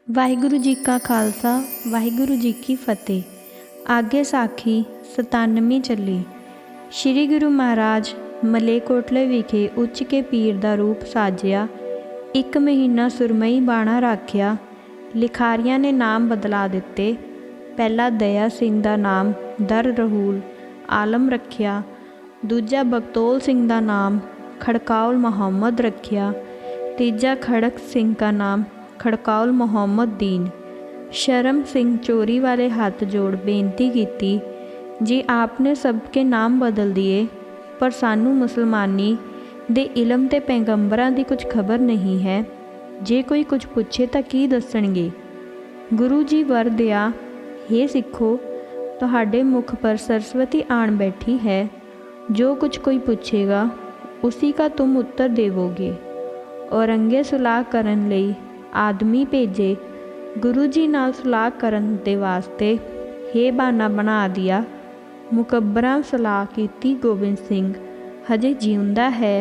ਵਾਹਿਗੁਰੂ ਜੀ ਕਾ ਖਾਲਸਾ ਵਾਹਿਗੁਰੂ ਜੀ ਕੀ ਫਤਿਹ। ਆਗੇ ਸਾਖੀ 97 ਚੱਲੀ। ਸ਼੍ਰੀ ਗੁਰੂ ਮਹਾਰਾਜ ਮਲੇਕੋਟਲੇ ਵਿਖੇ ਉੱਚ ਕੇ ਪੀਰ ਦਾ ਰੂਪ ਸਾਜਿਆ। 1 ਮਹੀਨਾ ਸੁਰਮਈ ਬਾਣਾ ਰਾਖਿਆ। ਲਿਖਾਰੀਆਂ ਨੇ ਨਾਮ ਬਦਲਾ ਦਿੱਤੇ। ਪਹਿਲਾ ਦਇਆ ਸਿੰਘ ਦਾ ਨਾਮ ਦਰ ਰਹੂਲ ਆਲਮ ਰੱਖਿਆ। ਦੂਜਾ ਬਗਤੌਲ ਸਿੰਘ ਦਾ ਨਾਮ ਖੜਕਾਉਲ ਮੁਹੰਮਦ ਰੱਖਿਆ। ਤੀਜਾ ਖੜਕ ਸਿੰਘ का नाम खड़काउल मुहम्मद दीन। शर्म सिंह चोरी वाले हाथ जोड़ बेनती की, जी आपने सबके नाम बदल दिए, पर सानू मुसलमानी दे इलम ते पैगंबरां दी कुछ खबर नहीं है। जे कोई कुछ पुछे तां की दसणगे। गुरु जी वर दिया, हे सिखो, तुहाडे मुख पर सरस्वती आण बैठी है। जो कुछ कोई पूछेगा उसी का तुम उत्तर देवोगे। औरंगे सुलाह करन लई आदमी भेजे। गुरु जी नाल सलाह करन दे वास्ते हे बहाना बना दिया। मुकब्बरां सलाह कीती गोबिंद सिंह हजे जिउंदा है।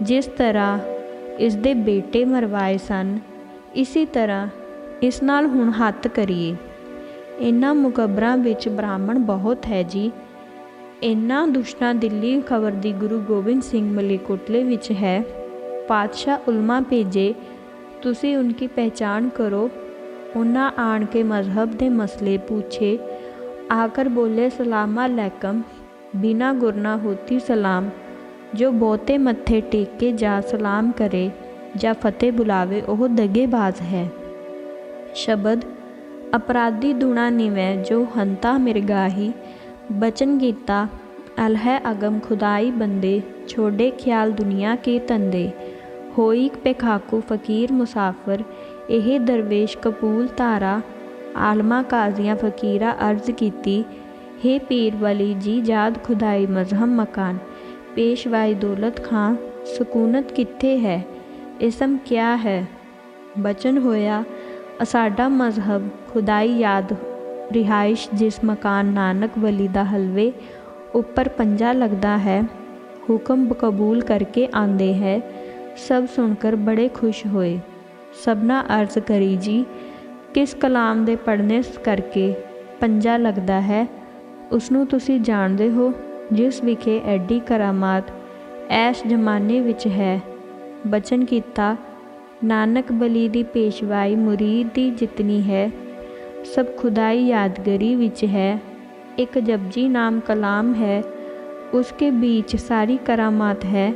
जिस तरह इसदे बेटे मरवाए सन, इसी तरह इस नाल हुण हत्थ करिए। इन्हां मुकब्बरां विच ब्राह्मण बहुत है जी। इन्हां दुष्टां दिल्ली खबर दी गुरु गोबिंद सिंह मलेकोटले विच है। पातशाह उलमा भेजे, तुसी उनकी पहचान करो। उन्हां आण के मजहब दे मसले पूछे। आकर बोले सलाम अलैकुम, बिना गुरना होती सलाम। जो बहुते मत्थे टेक के जा सलाम करे जा फतेह बुलावे ओह दगेबाज है। शब्द अपराधी दुणा निवै जो हंता मिरगाही। बचन गीता अलह अगम खुदाई बंदे, छोड़े ख्याल दुनिया के तंदे। होई पेखाकू फकीर मुसाफिर, यह दरवेश कपूल तारा। आलमा काजियाँ फकीरा अर्ज कीती, हे पीर वली जी जाद खुदाई मजहब मकान। पेशवाई दौलत खां सुकूनत कित्थे है, इसम क्या है। बचन होया, असाडा मजहब खुदाई याद रिहाइश जिस मकान नानक वली दा हलवे उपर पंजा लगदा है। हुक्म कबूल करके आंदे है। सब सुनकर बड़े खुश होए। सबना अर्ज करी जी, किस कलाम दे पढ़ने करके पंजा लगदा है। उसनू तुसी जानदे हो जिस विखे एडी करामात ऐश जमाने विच है। बचन कीता, नानक बली दी पेशवाई मुरीद दी जितनी है, सब खुदाई यादगरी विच है। एक जपजी नाम कलाम है, उसके बीच सारी करामात है।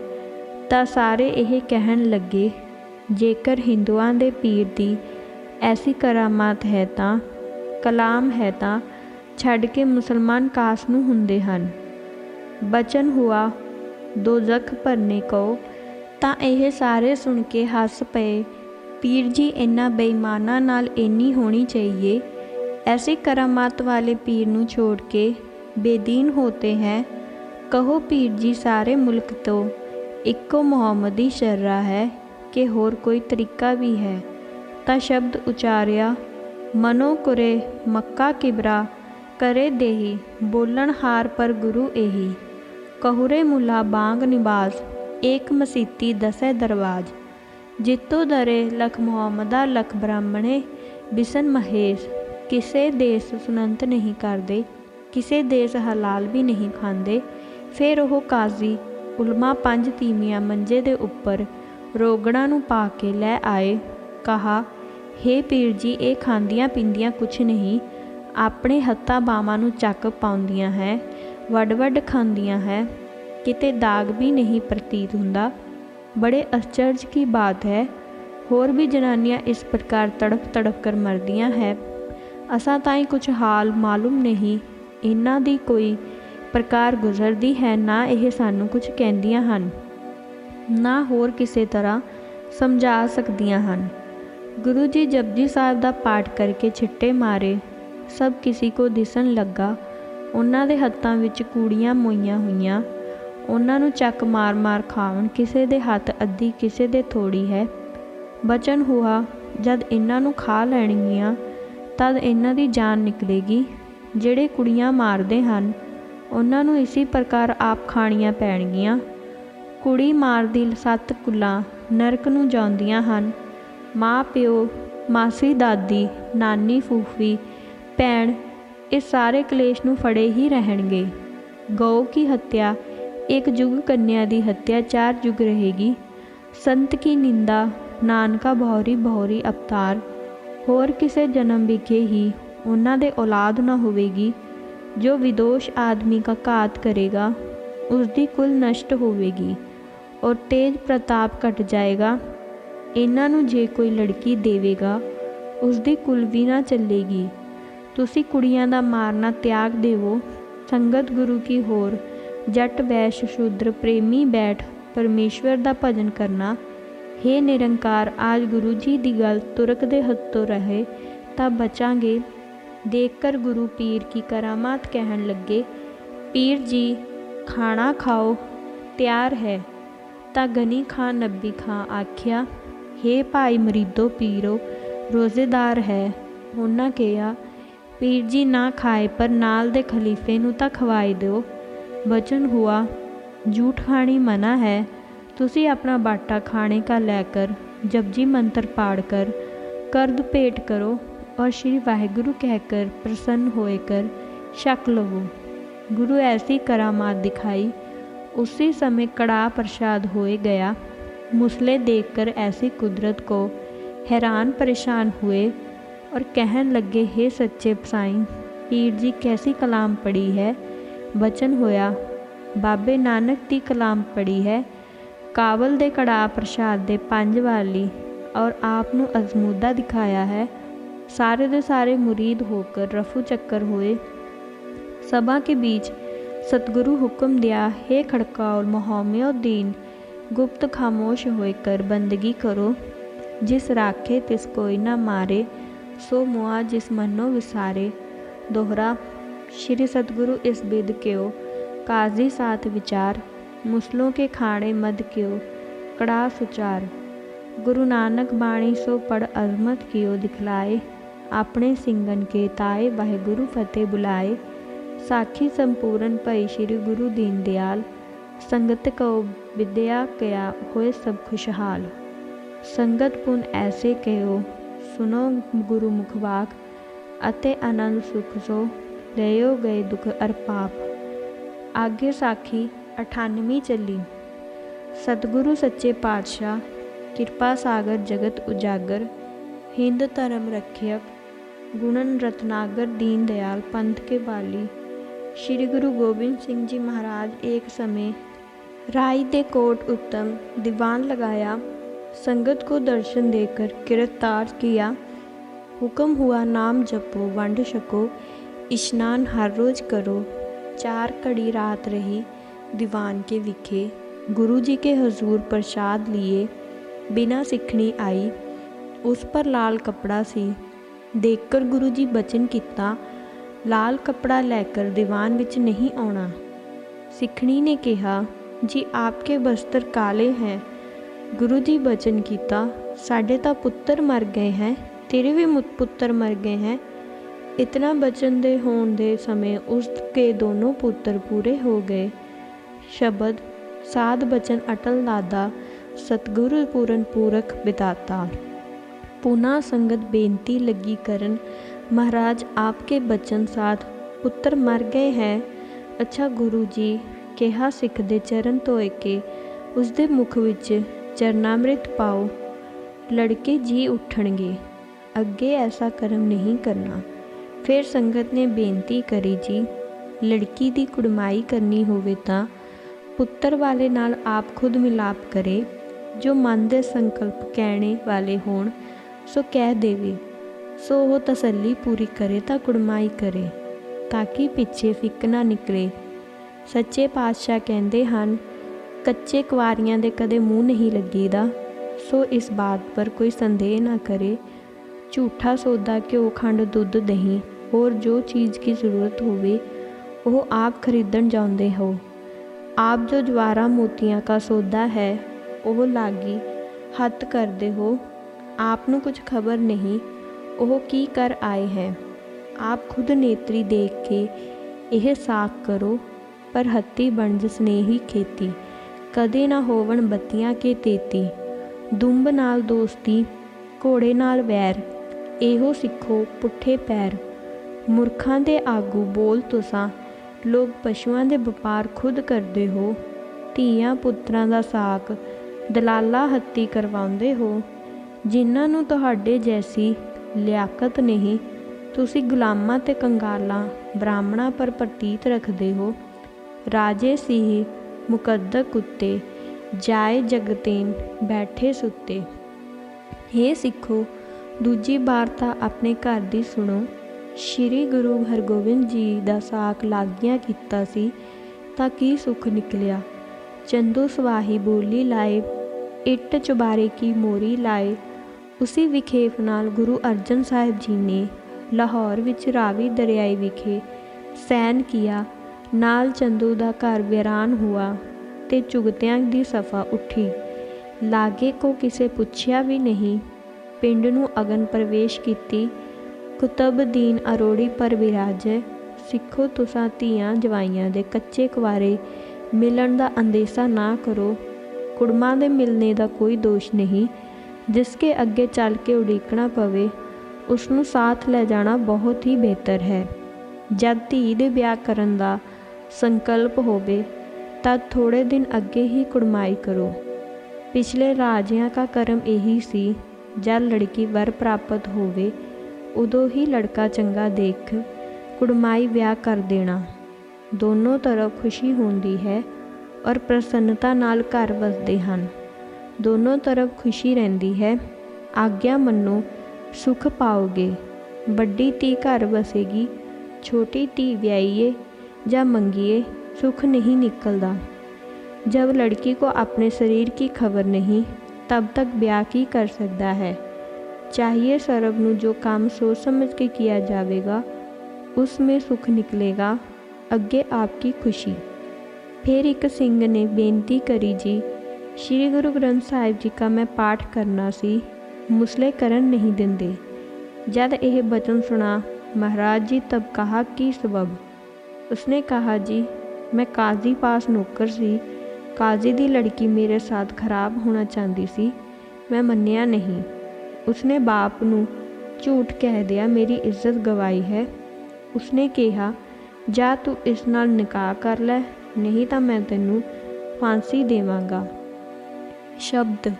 ਤਾਂ ਸਾਰੇ ਇਹ ਕਹਿਣ ਲੱਗੇ, ਜੇਕਰ ਹਿੰਦੂਆਂ ਦੇ ਪੀਰ ਦੀ ਐਸੀ ਕਰਾਮਾਤ ਹੈ ਤਾਂ ਕਲਾਮ ਹੈ ਤਾਂ ਛੱਡ ਕੇ ਮੁਸਲਮਾਨ ਕਾਸ ਨੂੰ ਹੁੰਦੇ ਹਨ। ਬਚਨ ਹੁਆ ਦੋਜ਼ਖ ਭਰਨੇ ਕੋ। ਤਾਂ ਇਹ ਸਾਰੇ ਸੁਣ ਕੇ ਹੱਸ ਪਏ। ਪੀਰ ਜੀ ਇਹਨਾਂ ਬੇਈਮਾਨਾਂ ਨਾਲ ਇੰਨੀ ਹੋਣੀ ਚਾਹੀਏ। ऐसे करामात वाले पीर नू छोड़ के बेदीन होते हैं। कहो पीर जी सारे मुल्क तो इक्को मुहम्मदी शर्रा है कि होर कोई तरीका भी है। ता शब्द उचारिया, मनो कुरे मक्का किबरा करे देही। बोलन हार पर गुरु एही, कहुरे मुला बांग निबाज। एक मसीती दसे दरवाज, जितो दरे लख मुहम्मदा लख ब्राह्मणे। बिसन महेश किसे देश सुनंत नहीं करते, किसे देश हलाल भी नहीं खाते। फिर वह काजी उलमा 5 तीमियाँ मंजे दे उपर रोगड़ा नू पा के लै आए। कहा, हे पीर जी ये खांदियाँ पींदियाँ कुछ नहीं, अपने हत्था बावां नू चक पाउंदियां है, वड वड खांदियां है, किते दाग भी नहीं प्रतीत हुंदा। बड़े आश्चर्य की बात है। होर भी जनानियाँ इस प्रकार तड़प तड़प कर मरदियां है। असां ताईं कुछ हाल मालूम नहीं। इन्हां दी कोई प्रकार गुजरती है, ना यह सानू कुछ कहंदियां हन, ना होर किसी तरह समझा सकदियां हन। गुरु जी जपजी साहब दा पाठ करके छिट्टे मारे। सब किसी को दिसन लगा। उन्हां दे हत्थां विच कूड़ियां मोईयां होईयां। उन्हां नू चक मार मार खावन, किसे दे हत्थ अद्धी किसे दे थोड़ी है। बचन हुआ, जद इन्हां नू खा लैणगियां तद इन्हां दी जान निकलेगी। जिहड़े कुड़ियां मारदे हन उन्हां नू इसी प्रकार आप खाणियां पैणगियां। कुड़ी मार दी 7 कुल्लां नरक नू जाउंदियां हन। माँ प्यो ਮਾਸੀ, ਦਾਦੀ, ਨਾਨੀ, ਫੂਫੀ, ਭੈਣ, ਇਹ ਸਾਰੇ ਕਲੇਸ਼ ਨੂੰ ਫੜੇ ਹੀ ਰਹਿਣਗੇ। ਗਊ ਕੀ ਹੱਤਿਆ एक युग, कन्या दी हत्या 4 युग रहेगी। संत की निंदा, नानका बहुरी बहुरी अवतार। होर किसे जन्म विखे ही उन्हां दे औलाद ना होवेगी। जो विदोष आदमी का घात करेगा उसकी कुल नष्ट होवेगी और तेज प्रताप घट जाएगा। इन्हां नूं जे कोई लड़की देवेगा उसकी कुल भी ना चलेगी। तुसी कुड़ियां दा मारना त्याग देवो। संगत गुरु की होर जट वैश्य शूद्र प्रेमी बैठ परमेश्वर दा भजन करना। हे निरंकार, आज गुरु जी दी गल तुरक दे हत्थों रहे तां बचांगे। देखकर गुरु पीर की करामात कहन लगे, पीर जी खाना खाओ तैयार है। तां गनी खां नब्बी खां आख्या, हे भाई मरीदो पीरो रोज़ेदार है। उन्हां कहा, पीर जी ना खाए पर नाल दे खलीफे नूं तां खवाई दिओ। वचन हुआ, जूठ खानी मना है। तुसी अपना बाटा खाने का लेकर जपजी मंत्र पाढ़कर कर्द भेंट करो और श्री वाहिगुरु कहकर प्रसन्न होकर छक लवो। गुरु ऐसी करामात दिखाई। उसी समय कड़ाह प्रसाद होए गया। मुसले देखकर ऐसी कुदरत को हैरान परेशान हुए और कहन लगे, हे सच्चे साईं, पीर जी कैसी कलाम पड़ी है। वचन होया, बाबे नानक की कलाम पड़ी है। कावल दे कड़ाह प्रसाद दे 5 वाली और आप नूं अजमूदा दिखाया है। सारे दे सारे मुरीद होकर रफू चक्कर होए। सभा के बीच सतगुरु हुक्म दिया, हे खड़काउल मोहम्मद दीन, गुप्त खामोश होकर बंदगी करो। जिस राखे तिस कोई ना मारे, सो मुआ जिस मनो विसारे। दोहरा, श्री सतगुरु इस बिद क्यों काजी साथ विचार। मुसलों के खाड़े मद क्यों कड़ा सुचार। गुरु नानक बाणी सो पढ़ अजमत क्यों दिखलाए। अपने सिंगन के ताए वाहिगुरु फतेह बुलाए। साखी संपूर्ण भई श्री गुरु दीन दयाल। संगत को विद्या कया होए सब खुशहाल। संगत पुन ऐसे कहो सुनो गुरु मुखवाक। अते आनंद सुख सो लयो गए दुख अर पाप। आगे साखी 98 चली। सतगुरु सच्चे पातशाह किरपा सागर जगत उजागर। हिंद धर्म रक्षक गुणन रत्नागर दीन दयाल पंथ के बाली। श्री गुरु गोबिंद सिंह जी महाराज एक समय राय दे कोट उत्तम दीवान लगाया। संगत को दर्शन देकर गिरफ्तार किया। हुक्म हुआ, नाम जपो वंड छको, स्नान हर रोज करो। 4 घड़ी रात रही दीवान के विखे। गुरु जी के हजूर प्रसाद लिए। बिना सिखनी आई, उस पर लाल कपड़ा सी। देखकर गुरु जी बचन किता, लाल कपड़ा लेकर दीवान विच नहीं आना। सिखनी ने कहा, जी आपके वस्त्र काले हैं। गुरु जी बचन किता, साडे तां पुत्तर मर गए हैं, तेरे भी पुत्तर मर गए हैं। इतना बचन दे होण दे समय उसके दोनों पुत्र पूरे हो गए। शब्द साध बचन अटल दादा सतगुरु पूरन पूरक बिदाता। पुनः संगत बेनती लगी करन, महाराज आपके बचन साध पुत्र मर गए हैं। अच्छा गुरु जी, कहा सिख दे चरण धोए के उसके मुख विच चरनामृत पाओ, लड़के जी उठणगे। अगे ऐसा कर्म नहीं करना। फिर संगत ने बेनती करी, जी लड़की की कुड़माई करनी होवे तां पुत्र वाले नाल आप खुद मिलाप करे। जो मन दे संकल्प कहने वाले होण सो कह देवे। सो वो तसल्ली पूरी करे तां कुड़माई करे, ताकि पिछे फिक ना निकले। सच्चे पातशाह कहते हैं, कच्चे कुआरियां दे कदे मूँह नहीं लगीदा। सो इस बात पर कोई संदेह ना करे। झूठा सौदा घ्यो खंड दुध दही और जो चीज़ की ज़रूरत होवे वो आप खरीदण जाते हो। आप जो ज्वारा मोतियां का सौदा है वो लागी हत्थ करते हो। आपनू कुछ खबर नहीं वो की कर आए हैं। आप खुद नेत्री देख के यह साख करो, पर हत्ती बनज स्नेही खेती। कदे ना होवन बत्तियां के तेती। दुंब नाल दोस्ती घोड़े नाल वैर, ਇਹੋ ਸਿੱਖੋ ਪੁੱਠੇ ਪੈਰ। ਮੂਰਖਾਂ ਦੇ ਆਗੂ ਬੋਲ ਤੁਸਾਂ, ਲੋਕ ਪਸ਼ੂਆਂ ਦੇ ਵਪਾਰ ਖੁਦ ਕਰਦੇ ਹੋ। ਧੀਆਂ ਪੁੱਤਰਾਂ ਦਾ ਸਾਕ ਦਲਾਲਾਂ ਹੱਥੀਂ ਕਰਵਾਉਂਦੇ ਹੋ। ਜਿਨ੍ਹਾਂ ਨੂੰ ਤੁਹਾਡੇ ਜੈਸੀ ਲਿਆਕਤ ਨਹੀਂ, ਤੁਸੀਂ ਗੁਲਾਮਾਂ ਤੇ ਕੰਗਾਲਾਂ ਬ੍ਰਾਹਮਣਾਂ ਪਰ ਪ੍ਰਤੀਤ ਰੱਖਦੇ ਹੋ। ਰਾਜੇ ਸੀਹ ਮੁਕੱਦਰ ਕੁੱਤੇ, ਜਾਏ ਜਗਤੇਨ ਬੈਠੇ ਸੁੱਤੇ। ਹੇ ਸਿੱਖੋ, ਦੂਜੀ ਵਾਰ ਤਾਂ ਆਪਣੇ ਘਰ ਦੀ ਸੁਣੋ। ਸ਼੍ਰੀ ਗੁਰੂ ਹਰਗੋਬਿੰਦ ਜੀ ਦਾ ਸਾਕ ਲਾਗੀਆਂ ਕੀਤਾ ਸੀ ਤਾਂ ਕੀ ਸੁੱਖ ਨਿਕਲਿਆ। ਚੰਦੂ ਸਵਾਹੀ ਬੋਲੀ ਲਾਏ, ਇੱਟ ਚੁਬਾਰੇ ਕੀ ਮੋਰੀ ਲਾਏ। ਉਸੀ ਵਿਖੇਪ ਨਾਲ ਗੁਰੂ ਅਰਜਨ ਸਾਹਿਬ ਜੀ ਨੇ ਲਾਹੌਰ ਵਿੱਚ ਰਾਵੀ ਦਰਿਆਈ ਵਿਖੇ ਸੈਨ ਕੀਆ। ਨਾਲ ਚੰਦੂ ਦਾ ਘਰ ਵੀਰਾਨ ਹੁਆ ਤੇ ਚੁਗਤਿਆਂ ਦੀ ਸਫਾ ਉੱਠੀ। ਲਾਗੇ ਕੋ ਕਿਸੇ ਪੁੱਛਿਆ ਵੀ ਨਹੀਂ। ਪਿੰਡ ਨੂੰ ਅਗਨ ਪ੍ਰਵੇਸ਼ ਕੀਤੀ। ਕੁਤਬਦੀਨ ਅਰੋੜੀ ਪਰ ਵਿਰਾਜੈ। ਸਿੱਖੋ ਤੁਸਾਂ ਧੀਆਂ ਜਵਾਈਆਂ ਦੇ ਕੱਚੇ ਕੁਆਰੇ ਮਿਲਣ ਦਾ ਅੰਦੇਸ਼ਾ ਨਾ ਕਰੋ। ਕੁੜਮਾਂ ਦੇ ਮਿਲਣੇ ਦਾ ਕੋਈ ਦੋਸ਼ ਨਹੀਂ। ਜਿਸਕੇ ਅੱਗੇ ਚੱਲ ਕੇ ਉਡੀਕਣਾ ਪਵੇ, ਉਸਨੂੰ ਸਾਥ ਲੈ ਜਾਣਾ ਬਹੁਤ ਹੀ ਬਿਹਤਰ ਹੈ। ਜਦ ਧੀ ਦੇ ਵਿਆਹ ਕਰਨ ਦਾ ਸੰਕਲਪ ਹੋਵੇ ਤਦ ਥੋੜ੍ਹੇ ਦਿਨ ਅੱਗੇ ਹੀ ਕੁੜਮਾਈ ਕਰੋ। ਪਿਛਲੇ ਰਾਜਿਆਂ ਕਾ ਕਰਮ ਇਹੀ ਸੀ, ਜਦ ਲੜਕੀ ਵਰ ਪ੍ਰਾਪਤ ਹੋਵੇ ਉਦੋਂ ਹੀ ਲੜਕਾ ਚੰਗਾ ਦੇਖ ਕੁੜਮਾਈ ਵਿਆਹ ਕਰ ਦੇਣਾ। ਦੋਨੋਂ ਤਰਫ ਖੁਸ਼ੀ ਹੁੰਦੀ ਹੈ ਔਰ ਪ੍ਰਸੰਨਤਾ ਨਾਲ ਘਰ ਵਸਦੇ ਹਨ। ਦੋਨੋਂ ਤਰਫ ਖੁਸ਼ੀ ਰਹਿੰਦੀ ਹੈ। ਆਗਿਆ ਮੰਨੋ, ਸੁੱਖ ਪਾਓਗੇ। ਵੱਡੀ ਧੀ ਘਰ ਵਸੇਗੀ, ਛੋਟੀ ਧੀ ਵਿਆਹੀਏ ਜਾਂ ਮੰਗੀਏ, सुख नहीं निकलता। जब लड़की को अपने शरीर की खबर नहीं, तब तक ब्याह की कर सकता है। चाहिए सरब नू जो काम सोच समझ के किया जाएगा, उसमें सुख निकलेगा, अगे आपकी खुशी। फिर एक सिंह ने बेनती करी, जी श्री गुरु ग्रंथ साहिब जी का मैं पाठ करना सी, मुसले करन नहीं देंदे। जब यह बचन सुना महाराज जी तब कहा कि सबब। उसने कहा, जी मैं काजी पास नौकर सी, काजी दी लड़की मेरे साथ खराब होना चाहती सी, मैं मन्निया नहीं। उसने बाप नू झूठ कह दिया, मेरी इज्जत गवाई है। उसने कहा, जा तू इस नाल निकाह कर लै, नहीं तो मैं तैनू फांसी देवांगा। शब्द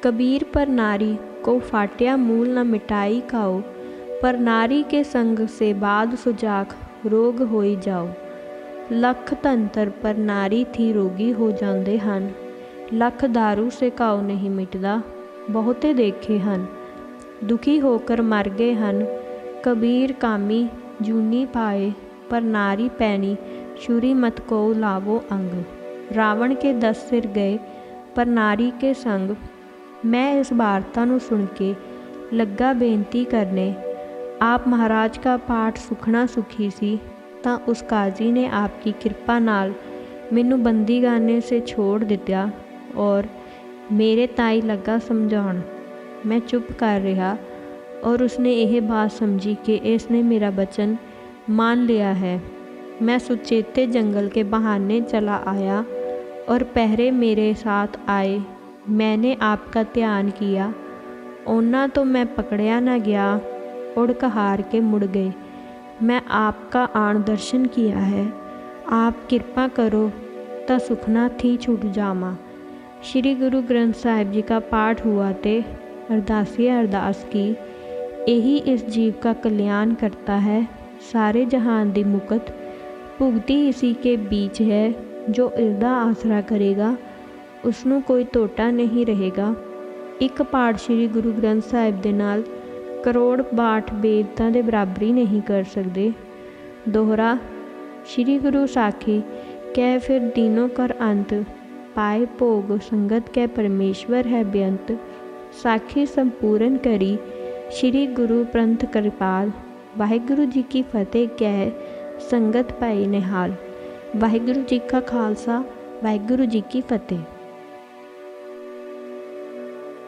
कबीर पर नारी को फाटिया मूल न मिटाई खाओ, पर नारी के संग से बाद सुजाख रोग होई जाओ। लख तंत्र पर नारी थी रोगी हो जाते हैं, लख दारू से घाव नहीं मिटदा, बहुते देखे हैं दुखी होकर मर गए हैं। कबीर कामी जूनी पाए, पर नारी पैनी छुरी मत को लावो अंग। रावण के 10 सिर गए, पर नारी के संग। मैं इस वार्ता नू सुन के लगा बेनती करने, आप महाराज का पाठ सुखना सुखी सी, ਤਾਂ ਉਸ ਕਾਜ਼ੀ ਨੇ आपकी कृपा नाल मैनू बंदीगाने से छोड़ दिता और मेरे ताई लगा समझाउण। मैं चुप कर रहा और उसने यह बात समझी कि इसने मेरा वचन मान लिया है। मैं सुचेते जंगल के बहाने चला आया और पहरे मेरे साथ आए। मैंने आपका ध्यान किया, उन्ना तो मैं पकड़िया ना गया, उड़क हार के मुड़ गए। मैं आपका आन दर्शन किया है, आप कृपा करो तो सुखना थी छुट जावा। श्री गुरु ग्रंथ साहिब जी का पाठ हुआ ते अरदासिया अरदास की, यही इस जीव का कल्याण करता है। सारे जहान दी मुकत भुगती इसी के बीच है। जो इसका आसरा करेगा उसनू कोई तोटा नहीं रहेगा। एक पाठ श्री गुरु ग्रंथ साहिब दे नाल करोड़ बाठ बेदतां दे बराबरी नहीं कर सकते। दोहरा श्री गुरु साखी कै फिर दीनों कर अंत, पाए भोग संगत कै परमेश्वर है बेअंत। साखी संपूर्ण करी श्री गुरु पंथ कृपाल, वाहिगुरु जी की फतेह कै संगत पाई निहाल। वाहिगुरु जी का खालसा, वाहिगुरु जी की फतेह।